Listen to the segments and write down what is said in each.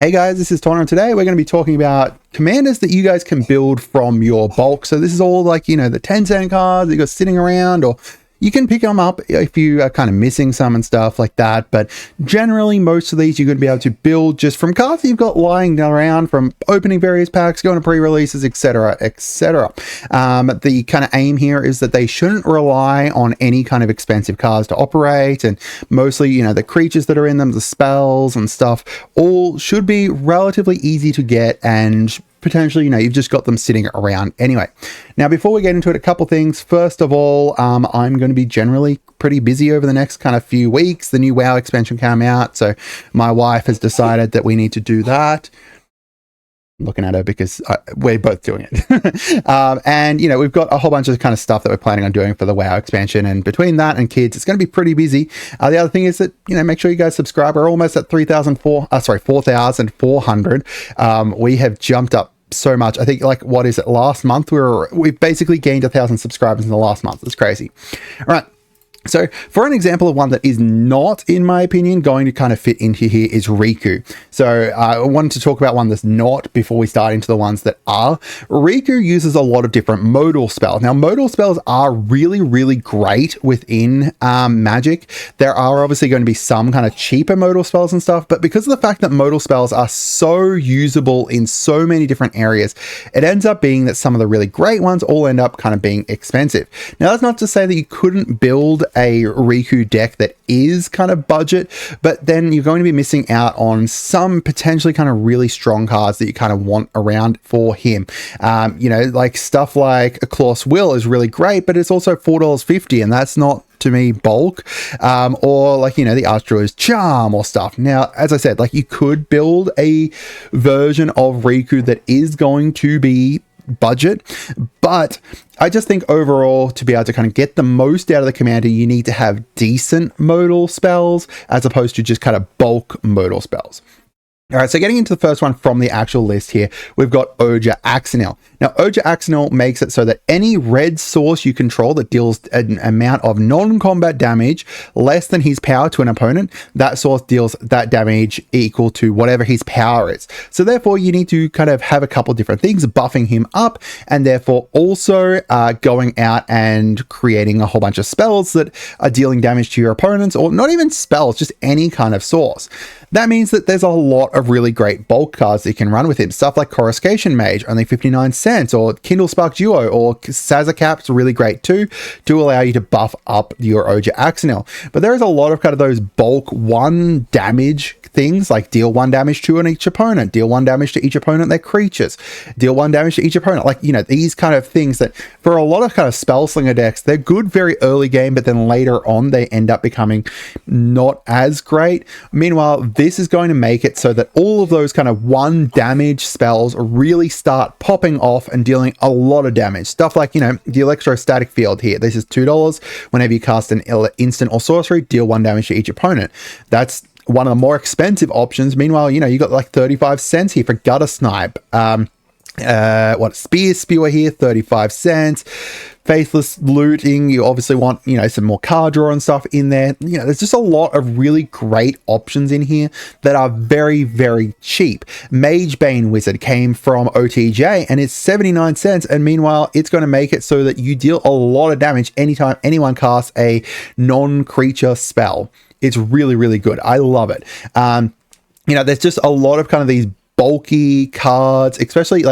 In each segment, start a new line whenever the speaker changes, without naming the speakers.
Hey guys, this is Tauna, and today we're going to be talking about commanders that you guys can build from your bulk. So this is all like, the 10-cent cards that you got sitting around, or you can pick them up if you are kind of missing some and stuff like that. But generally, most of these you're going to be able to build just from cards that you've got lying around from opening various packs, going to pre-releases, etc., etc. The kind of aim here is that they shouldn't rely on any kind of expensive cards to operate, and mostly, the creatures that are in them, the spells and stuff, all should be relatively easy to get, and potentially, you've just got them sitting around anyway. Now, before we get into it, a couple things. First of all, I'm going to be generally pretty busy over the next kind of few weeks. The new WoW expansion came out, so my wife has decided that we need to do that. I'm looking at her because we're both doing it. And, we've got a whole bunch of kind of stuff that we're planning on doing for the WoW expansion. And between that and kids, it's going to be pretty busy. The other thing is that, make sure you guys subscribe. We're almost at 4,400. We have jumped up so much. I think, last month we've basically gained 1,000 subscribers in the last month. It's crazy. All right. So for an example of one that is not, in my opinion, going to kind of fit into here is Rigo. So I wanted to talk about one that's not before we start into the ones that are. Rigo uses a lot of different modal spells. Now, modal spells are really, really great within Magic. There are obviously going to be some kind of cheaper modal spells and stuff, but because of the fact that modal spells are so usable in so many different areas, it ends up being that some of the really great ones all end up kind of being expensive. Now, that's not to say that you couldn't build a Rigo deck that is kind of budget, but then you're going to be missing out on some potentially kind of really strong cards that you kind of want around for him. Like stuff like a Claw's Will is really great, but it's also $4.50, and that's not, to me, bulk. Or the Archdruid's Charm or stuff. Now, as I said, you could build a version of Rigo that is going to be budget, but I just think overall, to be able to kind of get the most out of the commander, you need to have decent modal spells as opposed to just kind of bulk modal spells. All right, so getting into the first one from the actual list here, we've got Axel. Now, Axel makes it so that any red source you control that deals an amount of non-combat damage less than his power to an opponent, that source deals that damage equal to whatever his power is. So therefore, you need to kind of have a couple different things buffing him up, and therefore also going out and creating a whole bunch of spells that are dealing damage to your opponents, or not even spells, just any kind of source. That means that there's a lot of really great bulk cards that you can run with him. Stuff like Coruscation Mage, only 59 cents, or Kindle Spark Duo, or Sazercap's really great too, to allow you to buff up your Axel. But there is a lot of kind of those bulk 1 damage things, like deal 1 damage to each opponent, deal 1 damage to each opponent, their creatures, deal 1 damage to each opponent. These kind of things that for a lot of kind of Spellslinger decks, they're good very early game, but then later on they end up becoming not as great. Meanwhile, this is going to make it so that all of those kind of 1 damage spells really start popping off and dealing a lot of damage. Stuff like, the Electrostatic Field here. This is $2. Whenever you cast an instant or sorcery, deal 1 damage to each opponent. That's one of the more expensive options. Meanwhile, you got 35 cents here for Gutter Snipe. Spear Spewer here, 35 cents. Faithless Looting, you obviously want, some more card draw and stuff in there. There's just a lot of really great options in here that are very, very cheap. Magebane Wizard came from OTJ and it's 79 cents. And meanwhile, it's going to make it so that you deal a lot of damage anytime anyone casts a non-creature spell. It's really, really good. I love it. There's just a lot of kind of these bulky cards, especially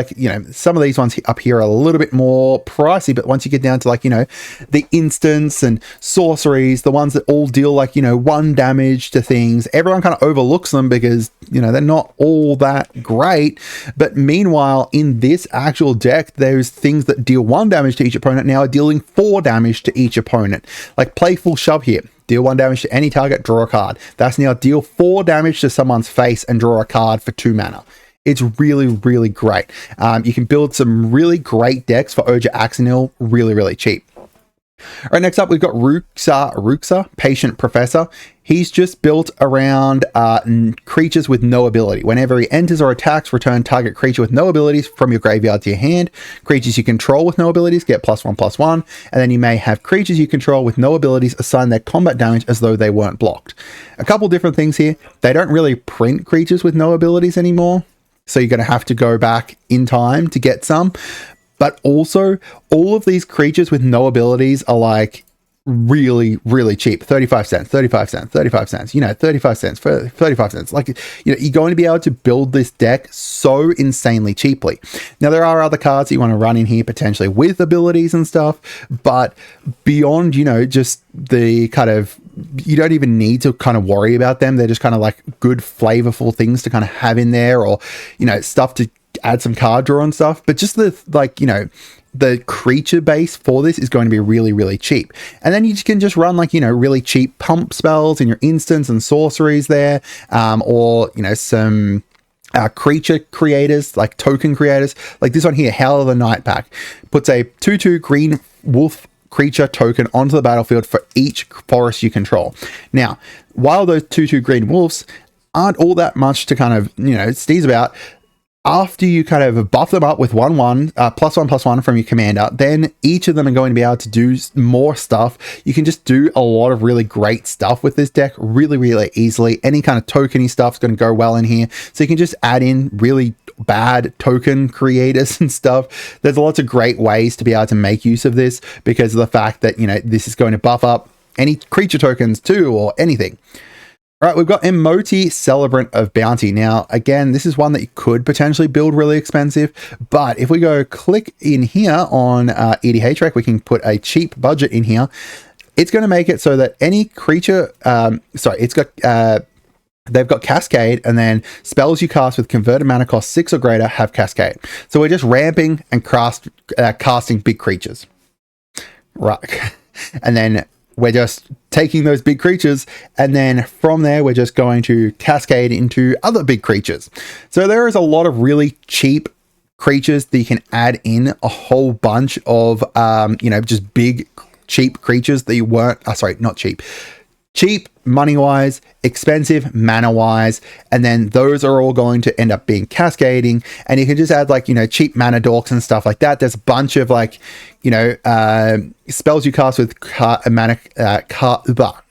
some of these ones up here are a little bit more pricey, but once you get down to the instants and sorceries, the ones that all deal 1 damage to things, everyone kind of overlooks them because they're not all that great. But meanwhile, in this actual deck, there's things that deal 1 damage to each opponent now are dealing 4 damage to each opponent, like Playful Shove here. Deal 1 damage to any target, draw a card. That's now deal 4 damage to someone's face and draw a card for 2 mana. It's really, really great. You can build some really great decks for Axel really, really cheap. All right, next up, we've got ROoka, Patient Professor. He's just built around creatures with no ability. Whenever he enters or attacks, return target creature with no abilities from your graveyard to your hand. Creatures you control with no abilities get +1/+1. And then you may have creatures you control with no abilities assign their combat damage as though they weren't blocked. A couple different things here. They don't really print creatures with no abilities anymore, so you're going to have to go back in time to get some. But also, all of these creatures with no abilities are like really, really cheap. 35 cents, 35 cents, 35 cents, 35 cents, 35 cents. Like, you're going to be able to build this deck so insanely cheaply. Now, there are other cards you want to run in here potentially with abilities and stuff, but beyond, just the kind of, you don't even need to kind of worry about them. They're just kind of like good, flavorful things to kind of have in there, or, stuff to add some card draw and stuff. But just the creature base for this is going to be really, really cheap. And then you can just run really cheap pump spells in your instants and sorceries there, or some creature creators, like token creators, like this one here, Howl of the Night pack, puts a 2/2 green wolf creature token onto the battlefield for each forest you control. Now, while those 2/2 green wolves aren't all that much to kind of sneeze about, after you kind of buff them up with +1/+1 from your commander, then each of them are going to be able to do more stuff. You can just do a lot of really great stuff with this deck really, really easily. Any kind of tokeny stuff is going to go well in here. So you can just add in really bad token creators and stuff. There's lots of great ways to be able to make use of this because of the fact that, this is going to buff up any creature tokens too, or anything. All right, we've got Emoti, Celebrant of Bounty. Now, again, this is one that you could potentially build really expensive, but if we go click in here on EDHREC, we can put a cheap budget in here. It's going to make it so that any creature, they've got Cascade, and then spells you cast with converted mana cost 6 or greater have Cascade. So we're just ramping and casting big creatures. Right. And then we're just taking those big creatures, and then from there we're just going to cascade into other big creatures. So there is a lot of really cheap creatures that you can add in, a whole bunch of just big cheap creatures that you weren't not cheap money wise, expensive mana wise, and then those are all going to end up being cascading, and you can just add cheap mana dorks and stuff like that. There's a bunch of spells you cast with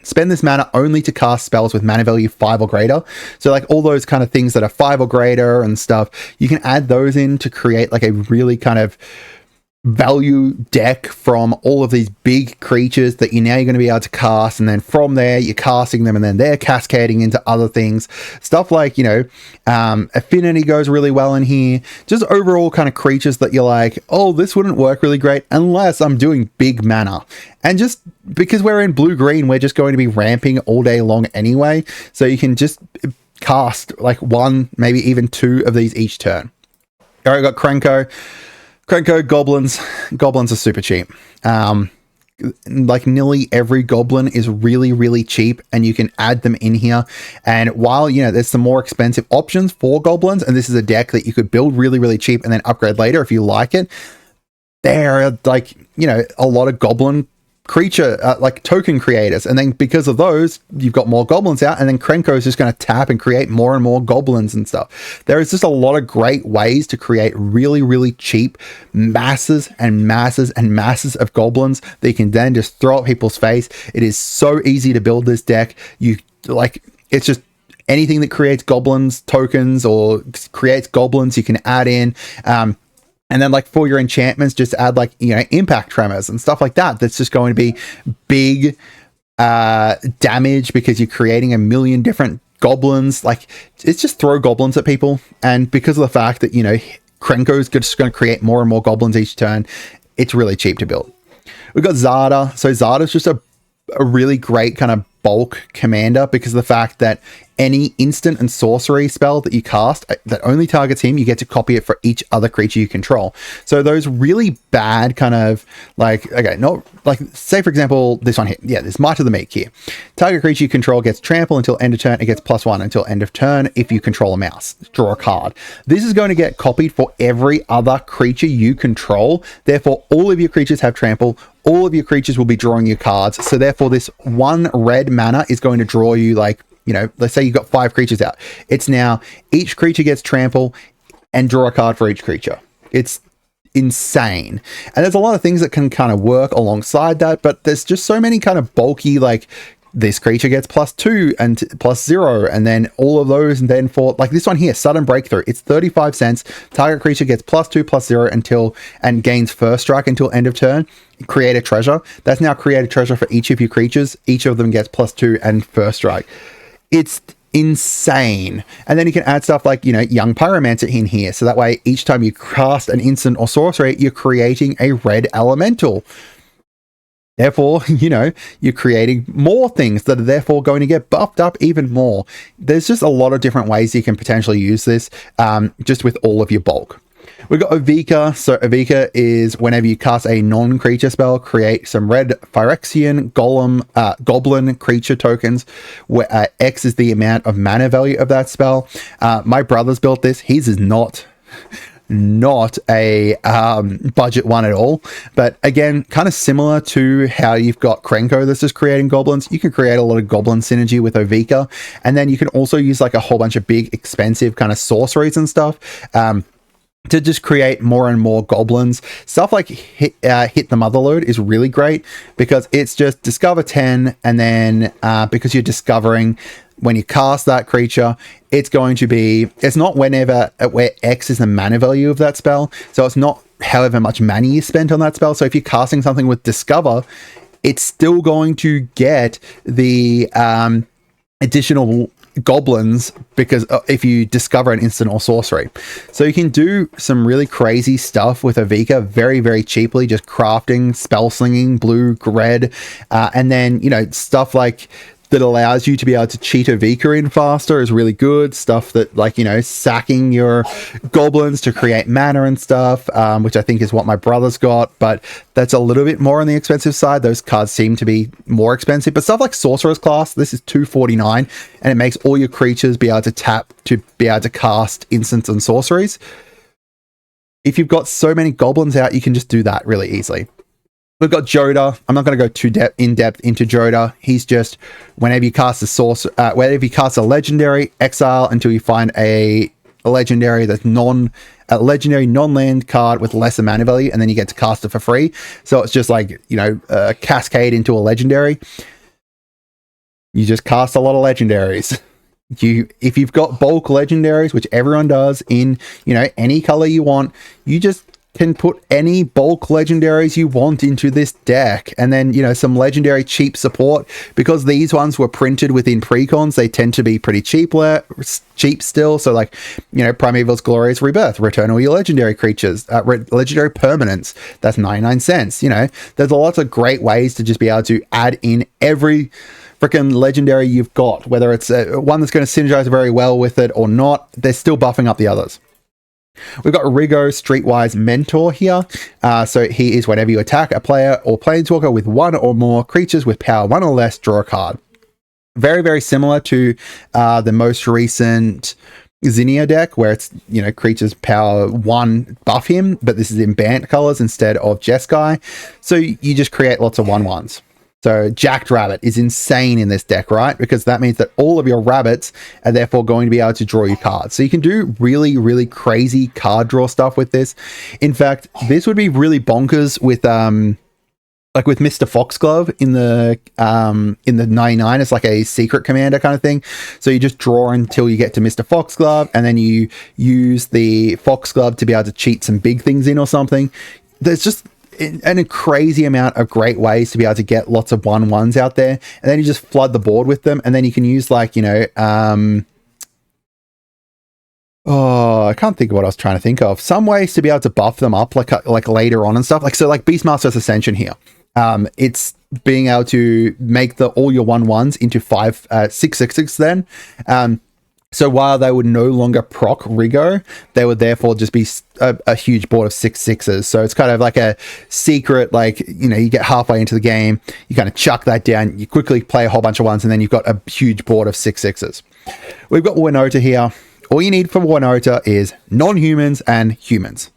spend this mana only to cast spells with mana value 5 or greater. So all those kind of things that are 5 or greater and stuff, you can add those in to create a really kind of value deck from all of these big creatures that you're going to be able to cast, and then from there you're casting them and then they're cascading into other things. Stuff like Affinity goes really well in here. Just overall kind of creatures that you're like, oh, this wouldn't work really great unless I'm doing big mana. And just because we're in blue-green, we're just going to be ramping all day long anyway, so you can just cast one, maybe even 2 of these each turn. All right, got Krenko, Goblins. Goblins are super cheap. Nearly every goblin is really, really cheap, and you can add them in here. And while, there's some more expensive options for goblins, and this is a deck that you could build really, really cheap and then upgrade later if you like it, there are a lot of goblin creature token creators, and then because of those you've got more goblins out, and then Krenko is just going to tap and create more and more goblins and stuff. There is just a lot of great ways to create really, really cheap masses and masses and masses of goblins that you can then just throw at people's face. It is so easy to build this deck. It's just anything that creates goblins tokens or creates goblins you can add in. And then for your enchantments, just add impact tremors and stuff like that. That's just going to be big damage because you're creating a million different goblins. It's just throw goblins at people. And because of the fact that, Krenko is just going to create more and more goblins each turn, it's really cheap to build. We've got Zada. So Zada's just a really great kind of bulk commander because of the fact that any instant and sorcery spell that you cast that only targets him, you get to copy it for each other creature you control. So those really bad kind of say for example this one here, this Might of the Meek here. Target creature you control gets trample until end of turn. It gets +1 until end of turn if you control a mouse. Draw a card. This is going to get copied for every other creature you control. Therefore, all of your creatures have trample. all of your creatures will be drawing you cards. So therefore this 1 red mana is going to draw you, like, you know, let's say you've got 5 creatures out. It's now each creature gets trample and draw a card for each creature. It's insane. And there's a lot of things that can kind of work alongside that, but there's just so many kind of bulky, like, this creature gets +2 and +0, and then all of those, and then for like this one here, sudden breakthrough, it's 35 cents. Target creature gets +2 +0 until, and gains first strike until end of turn. Create a treasure. That's now create a treasure for each of your creatures. Each of them gets +2 and first strike. It's insane. And then you can add stuff like, you know, young pyromancer in here, so that way each time you cast an instant or sorcery, you're creating a red elemental. Therefore, you know, you're creating more things that are therefore going to get buffed up even more. There's just a lot of different ways you can potentially use this, just with all of your bulk. We've got Ovika. So Ovika is whenever you cast a non-creature spell, create some red Phyrexian goblin creature tokens, where X is the amount of mana value of that spell. My brother's built this. His is not a budget one at all, but again, kind of similar to how you've got Krenko that's just creating goblins. You can create a lot of goblin synergy with Ovika, and then you can also use like a whole bunch of big expensive kind of sorceries and stuff to just create more and more goblins. Stuff like hit the Motherlode is really great because it's just discover 10, and then because you're discovering when you cast that creature, it's going to be, it's not whenever, where X is the mana value of that spell. So it's not however much mana you spent on that spell. So if you're casting something with Discover, it's still going to get the additional goblins because if you discover an instant or sorcery. So you can do some really crazy stuff with Ovika very, very cheaply, just crafting, spell slinging, blue, red, and then, you know, stuff like that allows you to be able to cheat Ovika in faster is really good. Stuff that, like, you know, sacking your goblins to create mana and stuff, which I think is what my brother's got, but that's a little bit more on the expensive side. Those cards seem to be more expensive, but stuff like Sorcerer's Class, this is $2.49, and it makes all your creatures be able to tap to be able to cast instants and sorceries. If you've got so many goblins out, you can just do that really easily. We've got Joda. I'm not going to go too in depth into Joda. He's just whenever you cast a whenever you cast a legendary, exile until you find a legendary that's legendary non-land card with lesser mana value, and then you get to cast it for free. So it's just like, you know, cascade into a legendary. You just cast a lot of legendaries. If you've got bulk legendaries, which everyone does in, you know, any color you want, you just can put any bulk legendaries you want into this deck, and then, you know, some legendary cheap support, because these ones were printed within precons. They tend to be pretty cheap still. So like, you know, Primeval's Glorious Rebirth, return all your legendary creatures, legendary permanents, that's 99 cents. You know, there's lots of great ways to just be able to add in every freaking legendary you've got, whether it's one that's going to synergize very well with it or not. They're still buffing up the others. We've got Rigo, Streetwise Mentor here. So he is whenever you attack a player or planeswalker with 1 or more creatures with power 1 or less, draw a card. Very, very similar to the most recent Zinnia deck, where it's, you know, creatures power 1 buff him, but this is in Bant colors instead of Jeskai. So you just create lots of 1/1s. So Jacked Rabbit is insane in this deck, right? Because that means that all of your rabbits are therefore going to be able to draw you cards. So you can do really, really crazy card draw stuff with this. In fact, this would be really bonkers with like with Mr. Foxglove in the 99 as like a secret commander kind of thing. So you just draw until you get to Mr. Foxglove, and then you use the Foxglove to be able to cheat some big things in or something. There's just a crazy amount of great ways to be able to get lots of 1/1s out there, and then you just flood the board with them, and then you can use, like, you know, I can't think of what I was trying to think of. Some ways to be able to buff them up, like later on and stuff. Like, so like Beastmaster's Ascension here. It's being able to make all your 1/1s into 6/6 then. So while they would no longer proc Rigo, they would therefore just be a huge board of 6/6s. So it's kind of like a secret, like, you know, you get halfway into the game, you kind of chuck that down, you quickly play a whole bunch of ones, and then you've got a huge board of 6/6s. We've got Winota here. All you need for Winota is non-humans and humans.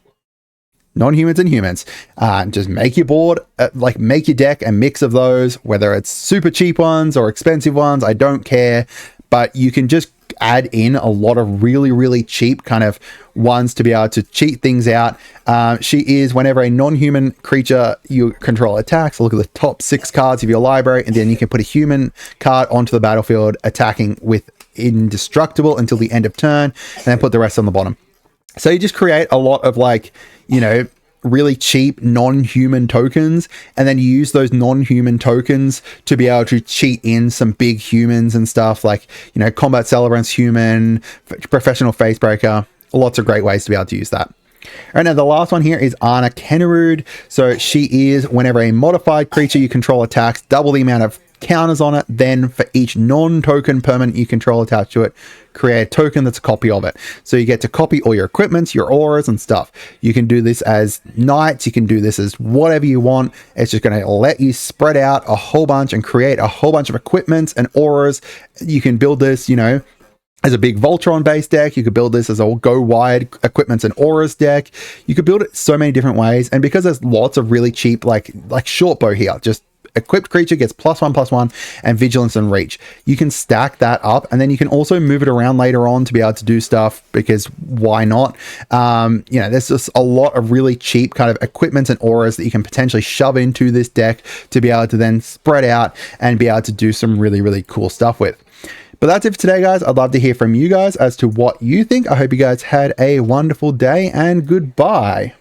non-humans and humans. Just make your board, like make your deck a mix of those, whether it's super cheap ones or expensive ones, I don't care. But you can just add in a lot of really, really cheap kind of ones to be able to cheat things out. She is whenever a non-human creature you control attacks, look at the top 6 cards of your library, and then you can put a human card onto the battlefield attacking with indestructible until the end of turn, and then put the rest on the bottom. So you just create a lot of, like, you know, really cheap non-human tokens, and then you use those non-human tokens to be able to cheat in some big humans and stuff, like, you know, combat celebrants human, professional facebreaker. Lots of great ways to be able to use that. All right, now the last one here is Anna Kennerud. So she is whenever a modified creature you control attacks, double the amount of counters on it. Then for each non-token permanent you control attached to it, create a token that's a copy of it. So you get to copy all your equipments, your auras and stuff. You can do this as knights, you can do this as whatever you want. It's just going to let you spread out a whole bunch and create a whole bunch of equipments and auras. You can build this, you know, as a big Voltron based deck. You could build this as a go wide equipments and auras deck. You could build it so many different ways. And because there's lots of really cheap, like short bow here, just equipped creature gets +1/+1 and vigilance and reach. You can stack that up, and then you can also move it around later on to be able to do stuff, because why not? You know, there's just a lot of really cheap kind of equipments and auras that you can potentially shove into this deck to be able to then spread out and be able to do some really, really cool stuff with. But that's it for today, guys. I'd love to hear from you guys as to what you think. I hope you guys had a wonderful day, and goodbye.